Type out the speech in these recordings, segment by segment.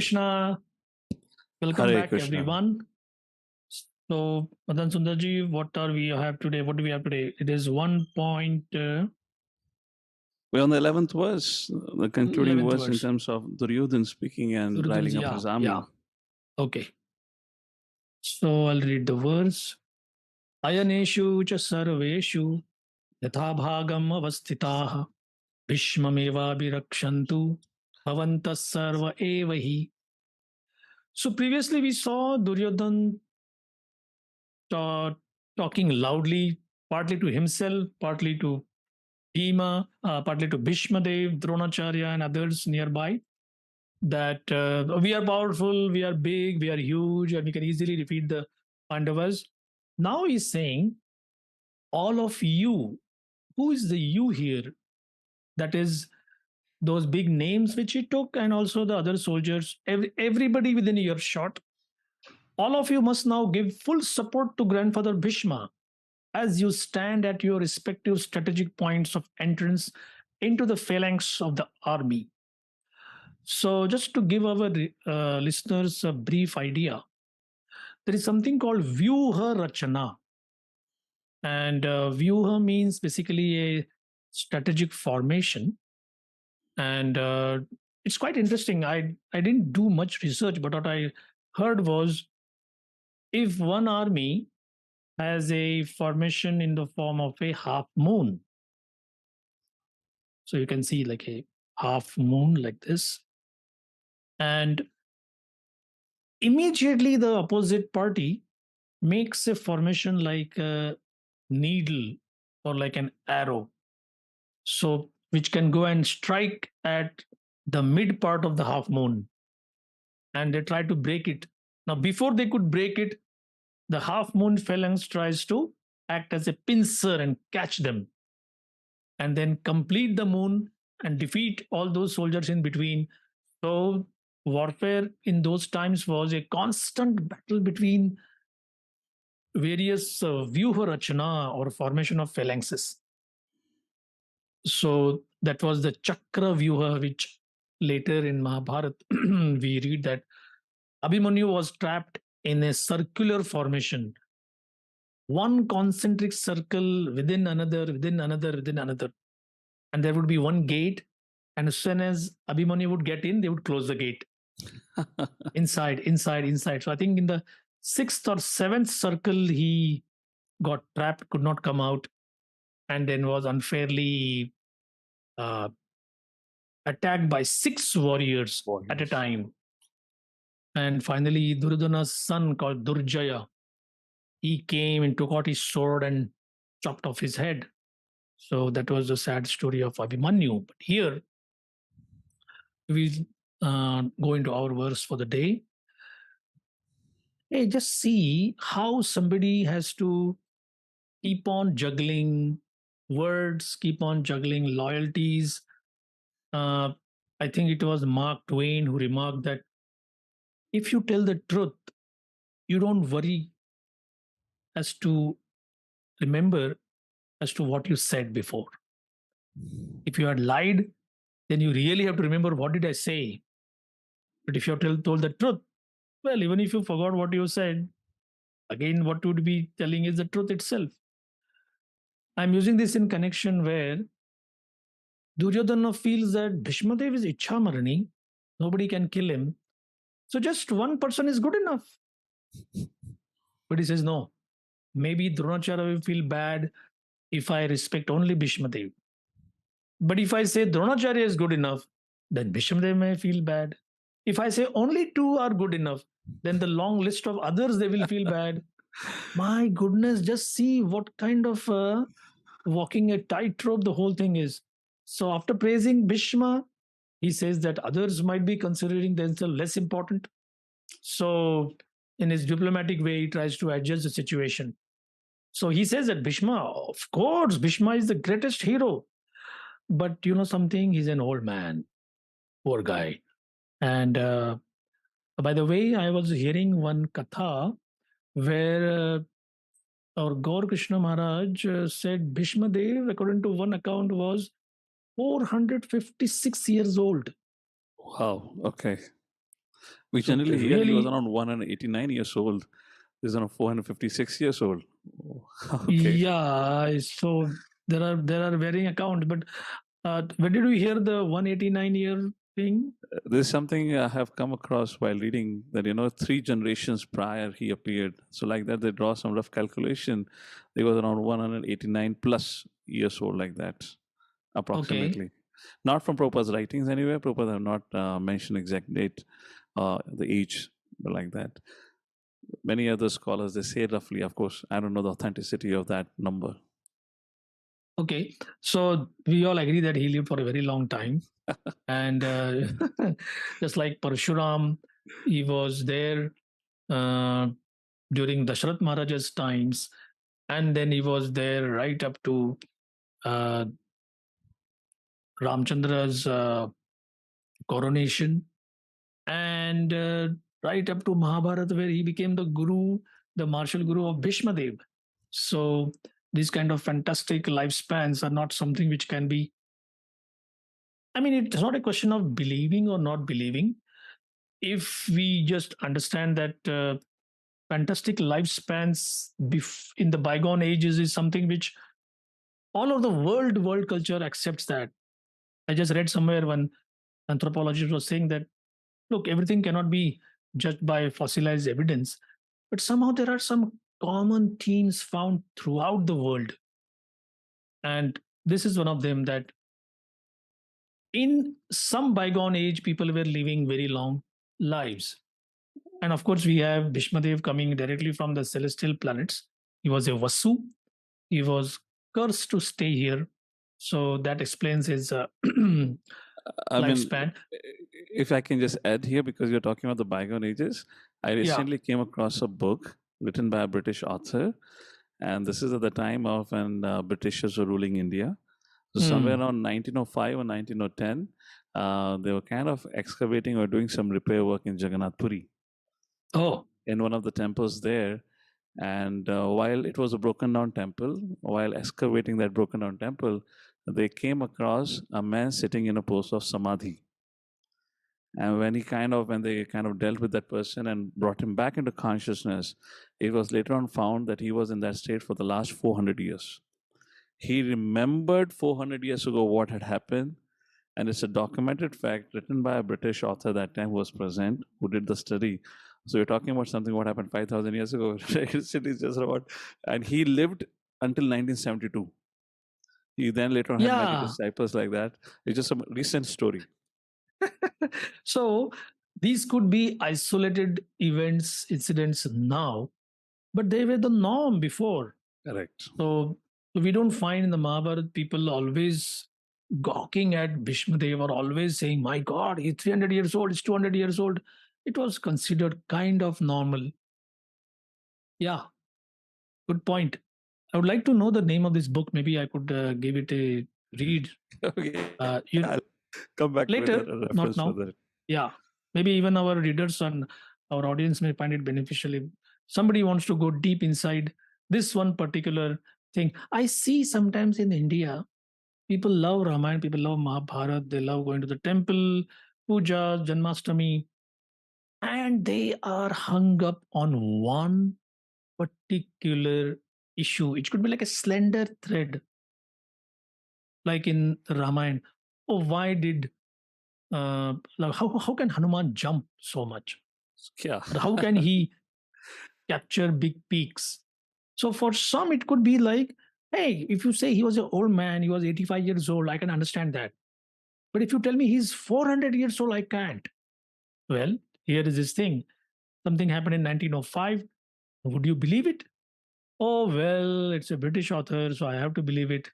Krishna. Welcome Hare back, Krishna. everyone. So, Madan Sundarji, what do we have today? It is 1 point. We're on the 11th verse, the concluding 11th verse in verse. terms of Duryodhan speaking and riling up his army. Okay. So, I'll read the verse. Ayaneshu cha sarveshu yatha bhagam avasthitaha bhishmameva birakshantu bhavantas sarva evahi. So, previously we saw Duryodhan talking loudly, partly to himself, partly to Bhima, partly to Bhishma Dev, Dronacharya, and others nearby, that we are powerful, we are big, we are huge, and we can easily defeat the Pandavas. Now he's saying, all of you, who is the you here? That is those big names which he took, and also the other soldiers, everybody within earshot. All of you must now give full support to grandfather Bhishma as you stand at your respective strategic points of entrance into the phalanx of the army. So, just to give our listeners a brief idea, there is something called Vyuha Rachana. And Vyuha means basically a strategic formation. And it's quite interesting. I didn't do much research, but what I heard was if one army has a formation in the form of a half moon, so you can see like a half moon like this, and immediately the opposite party makes a formation like a needle or like an arrow, so which can go and strike at the mid part of the half moon, and they try to break it. Now before they could break it, the half moon phalanx tries to act as a pincer and catch them, and then complete the moon and defeat all those soldiers in between. So warfare in those times was a constant battle between various vyuha rachana or formation of phalanxes. So that was the chakra vyuha, which later in Mahabharata we read that Abhimanyu was trapped in a circular formation, one concentric circle within another, within another, within another. And there would be one gate, and as soon as Abhimanyu would get in, they would close the gate. inside. So I think in the 6th or 7th circle, he got trapped, could not come out, and then was unfairly attacked by 6 warriors at a time. And finally, Duryodhana's son called Durjaya, he came and took out his sword and chopped off his head. So that was the sad story of Abhimanyu. But here, we go into our verse for the day. Hey, just see how somebody has to keep on juggling words, keep on juggling loyalties. I think it was Mark Twain who remarked that if you tell the truth, you don't worry as to remember as to what you said before. If you had lied, then you really have to remember what did I say. But if you have told the truth, well, even if you forgot what you said, again, what you would be telling is the truth itself. I'm using this in connection where Duryodhana feels that Bhishma Dev is Ichhamarani, nobody can kill him. So just one person is good enough. But he says, no, maybe Dronacharya will feel bad if I respect only Bhishma Dev. But if I say Dronacharya is good enough, then Bhishma Dev may feel bad. If I say only 2 are good enough, then the long list of others, they will feel bad. My goodness, just see what kind of walking a tightrope the whole thing is. So after praising Bhishma, he says that others might be considering themselves less important. So in his diplomatic way, he tries to adjust the situation. So he says that Bhishma, of course, Bhishma is the greatest hero. But you know something, he's an old man, poor guy. And by the way, I was hearing one katha where our Gaur Krishna Maharaj said Bhishma Dev, according to one account, was 456 years old. Wow, okay. We So generally hear he was really, around 189 years old. He's around 456 years old. Okay. yeah. So there are varying accounts, but where did you hear the 189-year thing? There's something I have come across while reading that, 3 generations prior he appeared. So, like that, they draw some rough calculation. He was around 189 plus years old, like that, approximately. Not from Prabhupada's writings anyway. Prabhupada have not mentioned exact date, the age, but like that. Many other scholars, they say roughly. Of course, I don't know the authenticity of that number. Okay, so we all agree that he lived for a very long time, and just like Parshuram, he was there uh, during Dasharath Maharaja's times, and then he was there right up to uh, Ramchandra's coronation, and right up to Mahabharata, where he became the guru, the martial guru of Bhishma Dev. So these kind of fantastic lifespans are not something which can be. I mean, it's not a question of believing or not believing. If we just understand that fantastic lifespans in the bygone ages is something which all of the world culture accepts that. I just read somewhere one anthropologist was saying that look, everything cannot be judged by fossilized evidence, but somehow there are some common themes found throughout the world. And this is one of them, that in some bygone age, people were living very long lives. And of course, we have Bhishmadev coming directly from the celestial planets. He was a Vasu. He was cursed to stay here. So that explains his I mean, lifespan. if I can just add here, because you're talking about the bygone ages, I Yeah. recently came across a book written by a British author, and this is at the time of when Britishers were ruling India. So somewhere around 1905 or 1910, they were kind of excavating or doing some repair work in Jagannath Puri, Oh, in one of the temples there. And while it was a broken down temple, while excavating that broken down temple, they came across a man sitting in a pose of samadhi. And when they kind of dealt with that person and brought him back into consciousness, it was later on found that he was in that state for the last 400 years. He remembered 400 years ago what had happened, and it's a documented fact written by a British author that time who was present, who did the study. So you're talking about something what happened 5,000 years ago. It's just about, and he lived until 1972. He then later on had many yeah. disciples like that. It's just a recent story. So these could be isolated events, incidents now, but they were the norm before. Correct. So we don't find in the Mahabharata people always gawking at Bhishma Dev or always saying, my God, he's 300 years old, he's 200 years old. It was considered kind of normal. Yeah, good point. I would like to know the name of this book. Maybe I could give it a read. Okay. You I'll come back with a later, not reference now. for that. Yeah, maybe even our readers and our audience may find it beneficial if somebody wants to go deep inside this one particular thing. I see sometimes in India, people love Ramayana, people love Mahabharata, they love going to the temple, puja, Janmashtami, and they are hung up on one particular issue. It could be like a slender thread, like in Ramayana. Oh, why did like how can Hanuman jump so much? Yeah. Or how can he capture big peaks? So for some, it could be like, hey, if you say he was an old man, he was 85 years old, I can understand that. But if you tell me he's 400 years old, I can't. Well, here is this thing. Something happened in 1905. Would you believe it? Oh, well, it's a British author, so I have to believe it.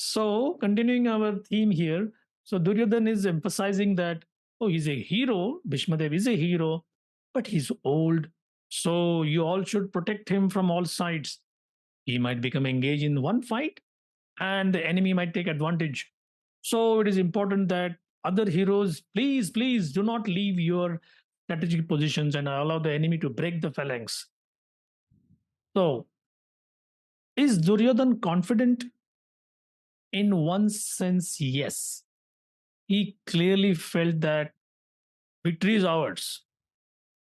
So, continuing our theme here, so Duryodhan is emphasizing that, oh, he's a hero, Bhishmadev is a hero, but he's old. So, you all should protect him from all sides. He might become engaged in one fight and the enemy might take advantage. So, it is important that other heroes, please do not leave your strategic positions and allow the enemy to break the phalanx. So, is Duryodhan confident? In one sense, yes. he clearly felt that victory is ours.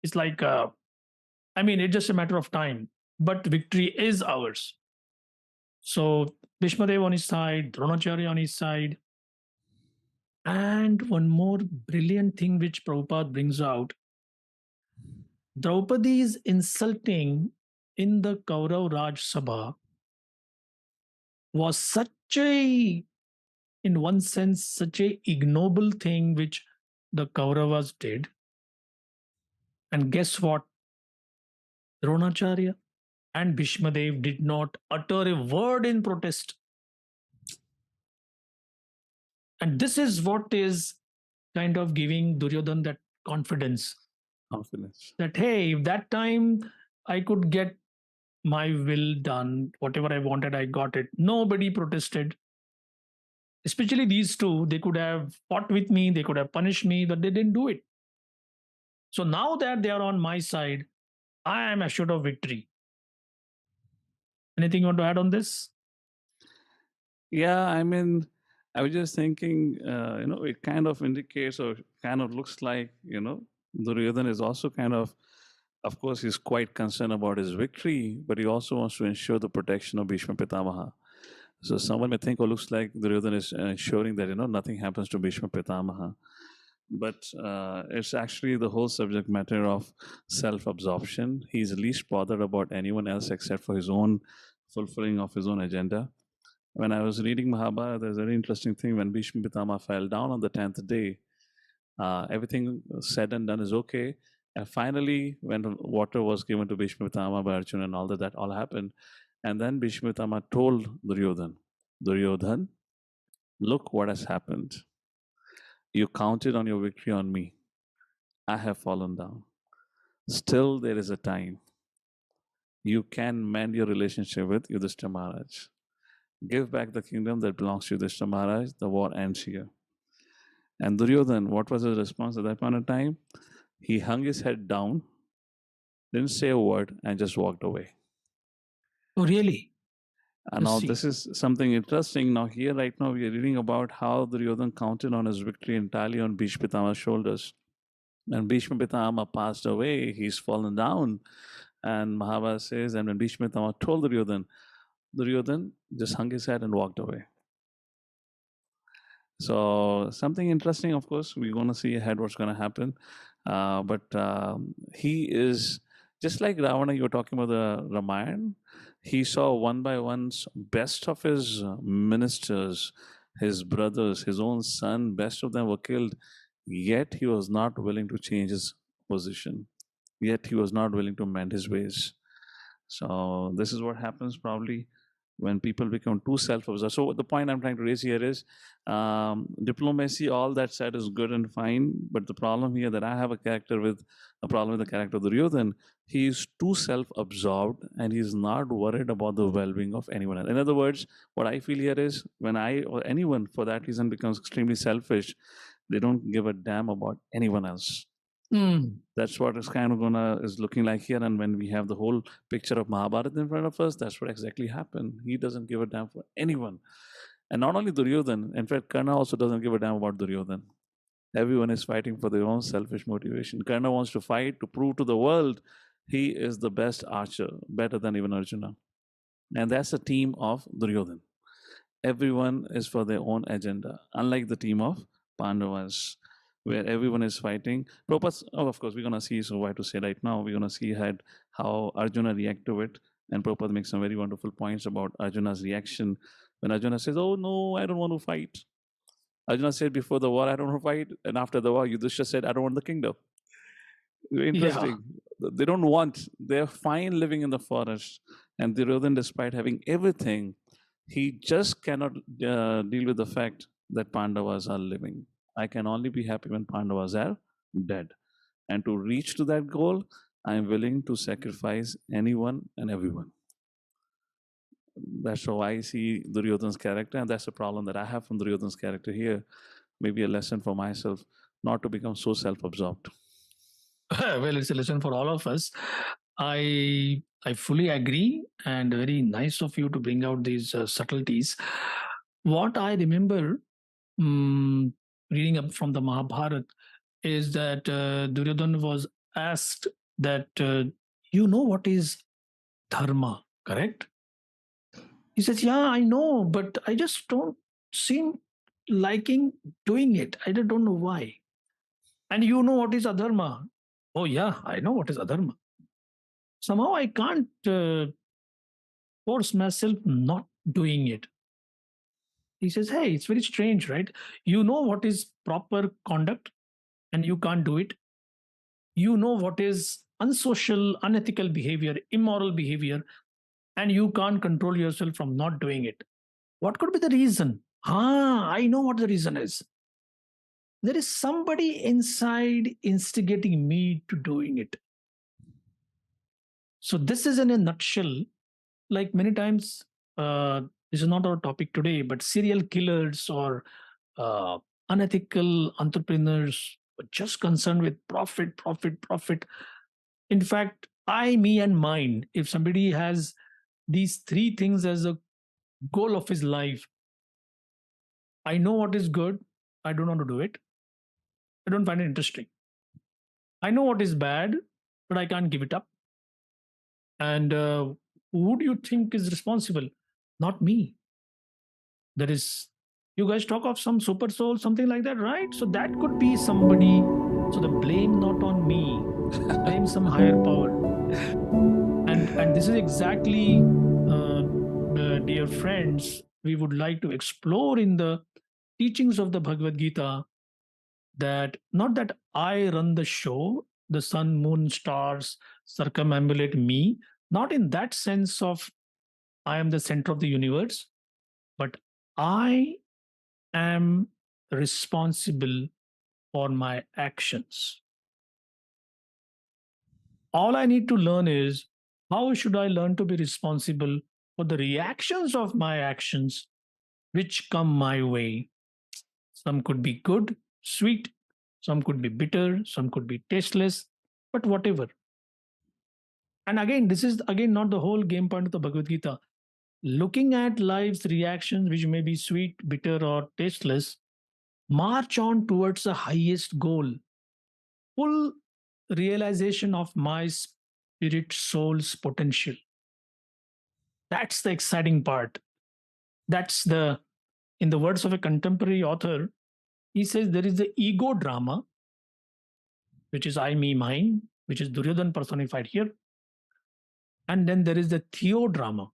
It's like, I mean, it's just a matter of time, but victory is ours. So Bhishmadev on his side, Dronacharya on his side. And one more brilliant thing which Prabhupada brings out, Draupadi's insulting in the Kaurav Raj Sabha was such a, in one sense, such a ignoble thing which the Kauravas did. And guess what? Dronacharya and Bhishmadev did not utter a word in protest. And this is what is kind of giving Duryodhan that confidence. That, hey, if that time I could get my will done, whatever I wanted, I got it. Nobody protested. Especially these two, they could have fought with me, they could have punished me, but they didn't do it. So now that they are on my side, I am assured of victory. Anything you want to add on this? Yeah, I mean, I was just thinking, it kind of indicates or kind of looks like, Duryodhana is also of course, he's quite concerned about his victory, but he also wants to ensure the protection of Bhishma Pitamaha. So someone may think, oh, looks like Duryodhana is ensuring that, nothing happens to Bhishma Pitamaha. But it's actually the whole subject matter of self-absorption. He's least bothered about anyone else except for his own fulfilling of his own agenda. When I was reading Mahabharata, there's a very interesting thing. When Bhishma Pitama fell down on the 10th day, everything said and done is okay. And finally, when water was given to Bhishma Pitama by Arjuna and all that all happened. And then Bhishma Pitama told Duryodhan, look what has happened. You counted on your victory on me. I have fallen down. Still, there is a time. You can mend your relationship with Yudhishthira Maharaj. Give back the kingdom that belongs to Yudhishthira Maharaj. The war ends here. And Duryodhan, what was his response at that point of time? He hung his head down, didn't say a word, and just walked away. Oh, really? Now, this is something interesting. Now, here, right now, we are reading about how Duryodhan counted on his victory entirely on Bhishma Pitama's shoulders. When Bhishma Pitama passed away, he's fallen down. And Mahabharata says, and when Bhishma Pitama told Duryodhan just hung his head and walked away. So something interesting, of course, we're going to see ahead what's going to happen. But he is, just like Ravana, you were talking about the Ramayana, he saw one by one best of his ministers, his brothers, his own son, best of them were killed. Yet he was not willing to change his position. Yet he was not willing to mend his ways. So this is what happens probably when people become too self-absorbed. So the point I'm trying to raise here is diplomacy, all that said is good and fine, but the problem here that I have a problem with the character of Duryodhan, he is too self-absorbed and he's not worried about the well-being of anyone else. In other words, what I feel here is when I or anyone for that reason becomes extremely selfish, they don't give a damn about anyone else. That's what is kind of is looking like here. And when we have the whole picture of Mahabharata in front of us, that's what exactly happened. He doesn't give a damn for anyone. And not only Duryodhan, in fact, Karna also doesn't give a damn about Duryodhan. Everyone is fighting for their own selfish motivation. Karna wants to fight to prove to the world he is the best archer, better than even Arjuna. And that's the team of Duryodhan. Everyone is for their own agenda, unlike the team of Pandavas, where everyone is fighting. Of course, we're going to see, so why to say right now, we're going to see how Arjuna react to it. And Prabhupada makes some very wonderful points about Arjuna's reaction. When Arjuna says, oh no, I don't want to fight. Arjuna said before the war, I don't want to fight. And after the war, Yudhishthira said, I don't want the kingdom. Very interesting. Yeah. They don't want, they're fine living in the forest. And Duryodhan, despite having everything, he just cannot deal with the fact that Pandavas are living. I can only be happy when Pandavas are dead. And to reach to that goal, I am willing to sacrifice anyone and everyone. That's how I see Duryodhan's character, and that's the problem that I have from Duryodhan's character here. Maybe a lesson for myself, not to become so self-absorbed. Well, it's a lesson for all of us. I fully agree, and very nice of you to bring out these subtleties. What I remember, reading up from the Mahabharata is that Duryodhana was asked that, you know what is dharma, correct? He says, yeah, I know, but I just don't seem liking doing it. I don't know why. And you know what is adharma? Oh, yeah, I know what is adharma. Somehow I can't force myself not doing it. He says, hey, it's very strange, right? You know what is proper conduct and you can't do it. You know what is unsocial, unethical behavior, immoral behavior, and you can't control yourself from not doing it. What could be the reason? I know what the reason is. There is somebody inside instigating me to doing it. So this is in a nutshell. Like many times, this is not our topic today, but serial killers or uh, unethical entrepreneurs were just concerned with profit, profit, profit. In fact, I, me, and mine, if somebody has these three things as a goal of his life, I know what is good, I don't want to do it. I don't find it interesting. I know what is bad, but I can't give it up. And who do you think is responsible? Not me. There is, you guys talk of some super soul, something like that, right? So that could be somebody. So the blame not on me, blame some higher power. And this is exactly, dear friends, we would like to explore in the teachings of the Bhagavad Gita, that not that I run the show, the sun, moon, stars circumambulate me, not in that sense of I am the center of the universe, but I am responsible for my actions. All I need to learn is how should I learn to be responsible for the reactions of my actions which come my way. Some could be good, sweet, some could be bitter, some could be tasteless, but whatever. And again, this is again not the whole game point of the Bhagavad Gita. Looking at life's reactions, which may be sweet, bitter, or tasteless, march on towards the highest goal, full realization of my spirit soul's potential. That's the exciting part. That's the, in the words of a contemporary author, he says there is the ego drama, which is I, me, mine, which is Duryodhan personified here. And then there is the theodrama,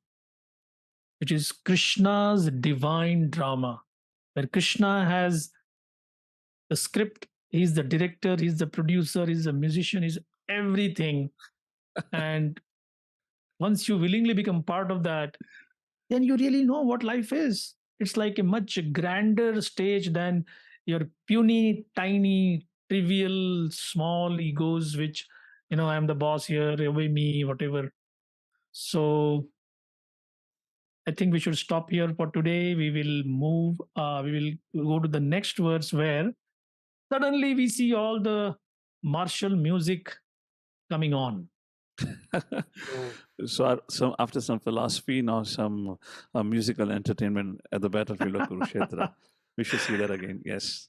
which is Krishna's divine drama, where Krishna has the script, he's the director, he's the producer, he's the musician, he's everything. And once you willingly become part of that, then you really know what life is. It's like a much grander stage than your puny, tiny, trivial, small egos, which, I'm the boss here, obey me, whatever. So I think we should stop here for today. We will move, we will go to the next verse where suddenly we see all the martial music coming on. So after some philosophy, now some musical entertainment at the battlefield of Kurukshetra. We should see that again. Yes.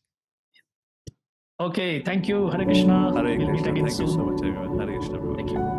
Okay. Thank you. Hare Krishna. Hare We'll meet Krishna. again Thank you soon. so much, everyone. Hare Krishna. Thank you.